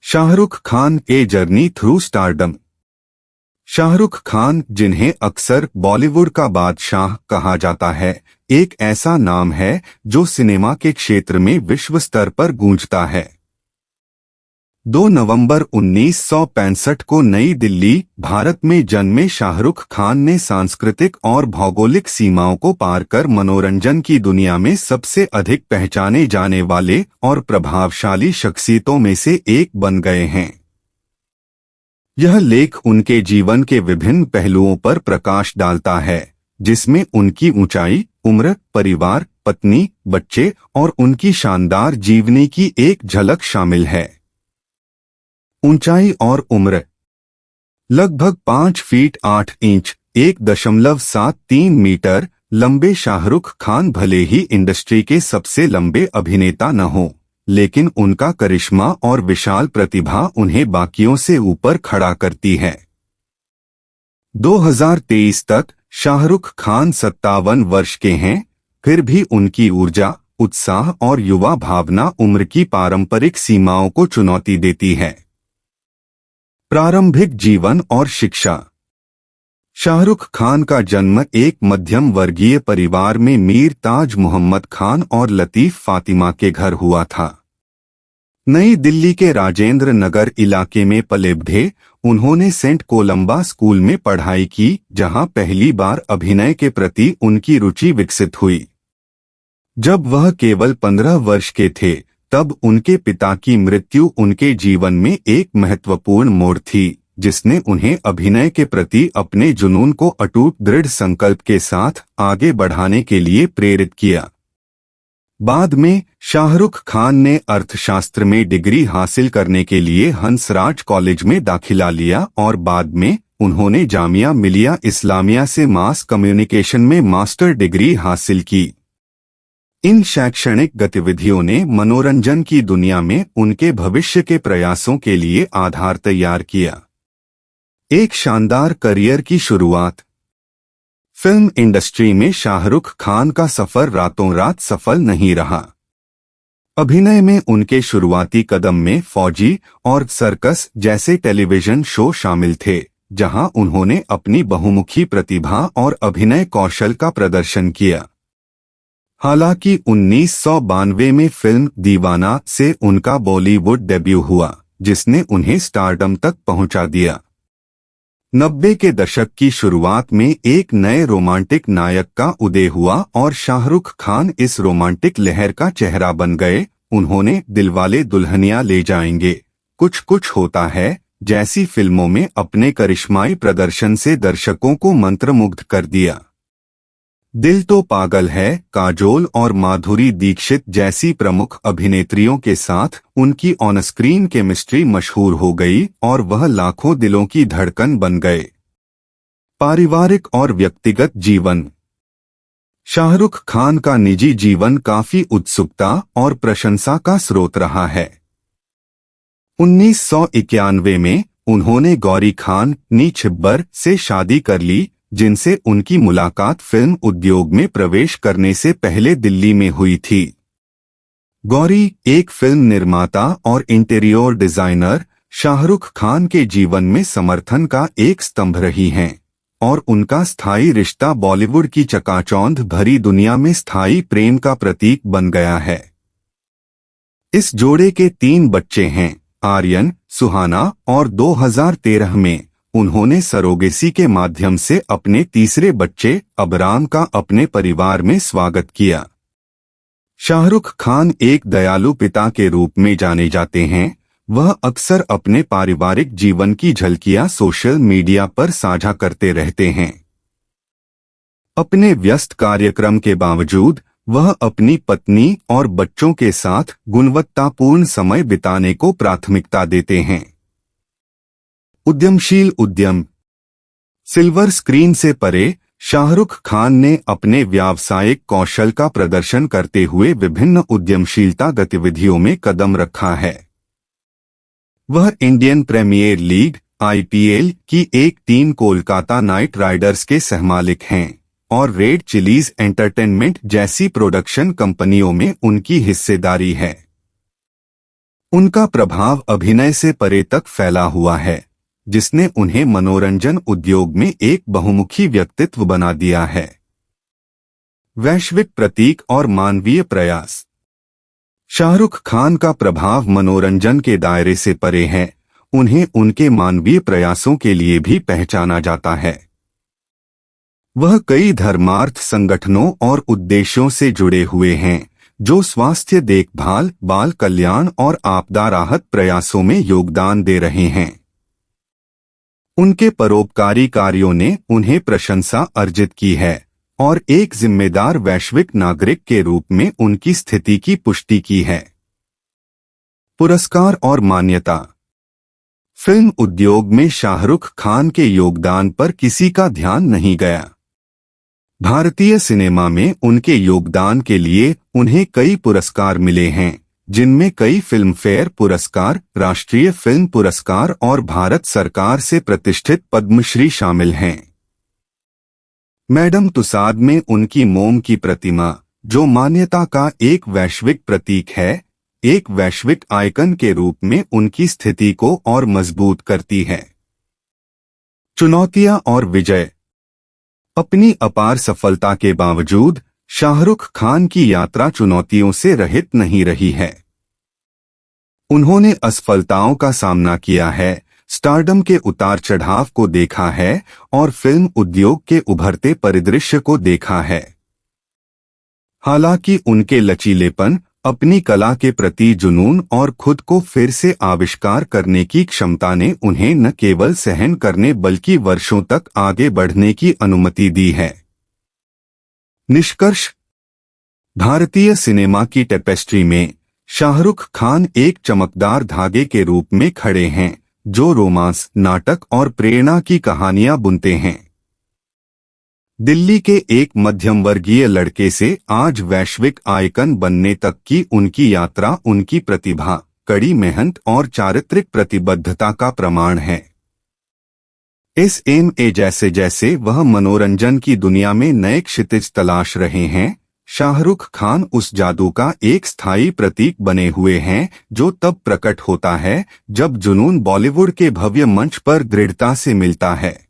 Shahrukh Khan a journey through stardom. Shahrukh Khan, जिन्हें अक्सर बॉलीवुड का बादशाह कहा जाता है, एक ऐसा नाम है जो सिनेमा के क्षेत्र में विश्व स्तर पर गूंजता है। 2 नवंबर 1965 को नई दिल्ली, भारत में जन्मे शाहरुख खान ने सांस्कृतिक और भौगोलिक सीमाओं को पार कर मनोरंजन की दुनिया में सबसे अधिक पहचाने जाने वाले और प्रभावशाली शख्सियतों में से एक बन गए हैं। यह लेख उनके जीवन के विभिन्न पहलुओं पर प्रकाश डालता है, जिसमें उनकी ऊंचाई, उम्र, परिवार, पत्नी, बच्चे और उनकी शानदार जीवनी की एक झलक शामिल है। ऊंचाई और उम्र। लगभग 5 फीट 8 इंच 1.73 मीटर लंबे शाहरुख खान भले ही इंडस्ट्री के सबसे लंबे अभिनेता न हों, लेकिन उनका करिश्मा और विशाल प्रतिभा उन्हें बाकियों से ऊपर खड़ा करती है। 2023 तक शाहरुख खान 57 वर्ष के हैं, फिर भी उनकी ऊर्जा, उत्साह और युवा भावना उम्र की पारंपरिक सीमाओं को चुनौती देती है। प्रारंभिक जीवन और शिक्षा। शाहरुख खान का जन्म एक मध्यम वर्गीय परिवार में मीर ताज मोहम्मद खान और लतीफ फातिमा के घर हुआ था। नई दिल्ली के राजेंद्र नगर इलाके में पले बढ़े, उन्होंने सेंट कोलंबा स्कूल में पढ़ाई की, जहां पहली बार अभिनय के प्रति उनकी रुचि विकसित हुई। जब वह केवल 15 वर्ष के थे, तब उनके पिता की मृत्यु उनके जीवन में एक महत्वपूर्ण मोड़ थी, जिसने उन्हें अभिनय के प्रति अपने जुनून को अटूट दृढ़ संकल्प के साथ आगे बढ़ाने के लिए प्रेरित किया। बाद में शाहरुख खान ने अर्थशास्त्र में डिग्री हासिल करने के लिए हंसराज कॉलेज में दाखिला लिया और बाद में उन्होंने जामिया मिलिया इस्लामिया से मास कम्युनिकेशन में मास्टर डिग्री हासिल की। इन शैक्षणिक गतिविधियों ने मनोरंजन की दुनिया में उनके भविष्य के प्रयासों के लिए आधार तैयार किया। एक शानदार करियर की शुरुआत। फिल्म इंडस्ट्री में शाहरुख खान का सफर रातों रात सफल नहीं रहा। अभिनय में उनके शुरुआती कदम में फौजी और सर्कस जैसे टेलीविजन शो शामिल थे, जहां उन्होंने अपनी बहुमुखी प्रतिभा और अभिनय कौशल का प्रदर्शन किया। हालांकि 1992 में फिल्म दीवाना से उनका बॉलीवुड डेब्यू हुआ, जिसने उन्हें स्टारडम तक पहुंचा दिया। 90 के दशक की शुरुआत में एक नए रोमांटिक नायक का उदय हुआ और शाहरुख खान इस रोमांटिक लहर का चेहरा बन गए। उन्होंने दिलवाले दुल्हनिया ले जाएंगे, कुछ कुछ होता है जैसी फिल्मों में अपने करिश्माई प्रदर्शन से दर्शकों को मंत्रमुग्ध कर दिया। दिल तो पागल है, काजोल और माधुरी दीक्षित जैसी प्रमुख अभिनेत्रियों के साथ उनकी ऑन स्क्रीन केमिस्ट्री मशहूर हो गई और वह लाखों दिलों की धड़कन बन गए। पारिवारिक और व्यक्तिगत जीवन। शाहरुख खान का निजी जीवन काफी उत्सुकता और प्रशंसा का स्रोत रहा है। 1991 में उन्होंने गौरी खान नी छिब्बर से शादी कर ली, जिनसे उनकी मुलाकात फिल्म उद्योग में प्रवेश करने से पहले दिल्ली में हुई थी। गौरी, एक फिल्म निर्माता और इंटीरियर डिजाइनर, शाहरुख खान के जीवन में समर्थन का एक स्तंभ रही हैं और उनका स्थायी रिश्ता बॉलीवुड की चकाचौंध भरी दुनिया में स्थायी प्रेम का प्रतीक बन गया है। इस जोड़े के 3 बच्चे हैं, आर्यन, सुहाना और 2013 में उन्होंने सरोगेसी के माध्यम से अपने तीसरे बच्चे अबराम का अपने परिवार में स्वागत किया। शाहरुख खान एक दयालु पिता के रूप में जाने जाते हैं। वह अक्सर अपने पारिवारिक जीवन की झलकियां सोशल मीडिया पर साझा करते रहते हैं। अपने व्यस्त कार्यक्रम के बावजूद वह अपनी पत्नी और बच्चों के साथ गुणवत्तापूर्ण समय बिताने को प्राथमिकता देते हैं। उद्यमशील उद्यम। सिल्वर स्क्रीन से परे शाहरुख खान ने अपने व्यावसायिक कौशल का प्रदर्शन करते हुए विभिन्न उद्यमशीलता गतिविधियों में कदम रखा है। वह इंडियन प्रीमियर लीग (IPL) की एक टीम कोलकाता नाइट राइडर्स के सहमालिक हैं और रेड चिलीज एंटरटेनमेंट जैसी प्रोडक्शन कंपनियों में उनकी हिस्सेदारी है। उनका प्रभाव अभिनय से परे तक फैला हुआ है, जिसने उन्हें मनोरंजन उद्योग में एक बहुमुखी व्यक्तित्व बना दिया है। वैश्विक प्रतीक और मानवीय प्रयास। शाहरुख खान का प्रभाव मनोरंजन के दायरे से परे है। उन्हें उनके मानवीय प्रयासों के लिए भी पहचाना जाता है। वह कई धर्मार्थ संगठनों और उद्देश्यों से जुड़े हुए हैं, जो स्वास्थ्य देखभाल, बाल कल्याण और आपदा राहत प्रयासों में योगदान दे रहे हैं। उनके परोपकारी कार्यों ने उन्हें प्रशंसा अर्जित की है और एक जिम्मेदार वैश्विक नागरिक के रूप में उनकी स्थिति की पुष्टि की है। पुरस्कार और मान्यता। फिल्म उद्योग में शाहरुख खान के योगदान पर किसी का ध्यान नहीं गया। भारतीय सिनेमा में उनके योगदान के लिए उन्हें कई पुरस्कार मिले हैं, जिनमें कई फिल्मफेयर पुरस्कार, राष्ट्रीय फिल्म पुरस्कार और भारत सरकार से प्रतिष्ठित पद्मश्री शामिल हैं। मैडम तुसाद में उनकी मोम की प्रतिमा, जो मान्यता का एक वैश्विक प्रतीक है, एक वैश्विक आइकन के रूप में उनकी स्थिति को और मजबूत करती है। चुनौतियां और विजय। अपनी अपार सफलता के बावजूद शाहरुख खान की यात्रा चुनौतियों से रहित नहीं रही है। उन्होंने असफलताओं का सामना किया है, स्टारडम के उतार चढ़ाव को देखा है और फिल्म उद्योग के उभरते परिदृश्य को देखा है। हालांकि उनके लचीलेपन, अपनी कला के प्रति जुनून और खुद को फिर से आविष्कार करने की क्षमता ने उन्हें न केवल सहन करने बल्कि वर्षों तक आगे बढ़ने की अनुमति दी है। निष्कर्ष। भारतीय सिनेमा की टेपेस्ट्री में शाहरुख खान एक चमकदार धागे के रूप में खड़े हैं, जो रोमांस, नाटक और प्रेरणा की कहानियां बुनते हैं। दिल्ली के एक मध्यम वर्गीय लड़के से आज वैश्विक आइकन बनने तक की उनकी यात्रा उनकी प्रतिभा, कड़ी मेहनत और चारित्रिक प्रतिबद्धता का प्रमाण है। SMA जैसे जैसे वह मनोरंजन की दुनिया में नए क्षितिज तलाश रहे हैं, शाहरुख खान उस जादू का एक स्थायी प्रतीक बने हुए हैं जो तब प्रकट होता है जब जुनून बॉलीवुड के भव्य मंच पर दृढ़ता से मिलता है।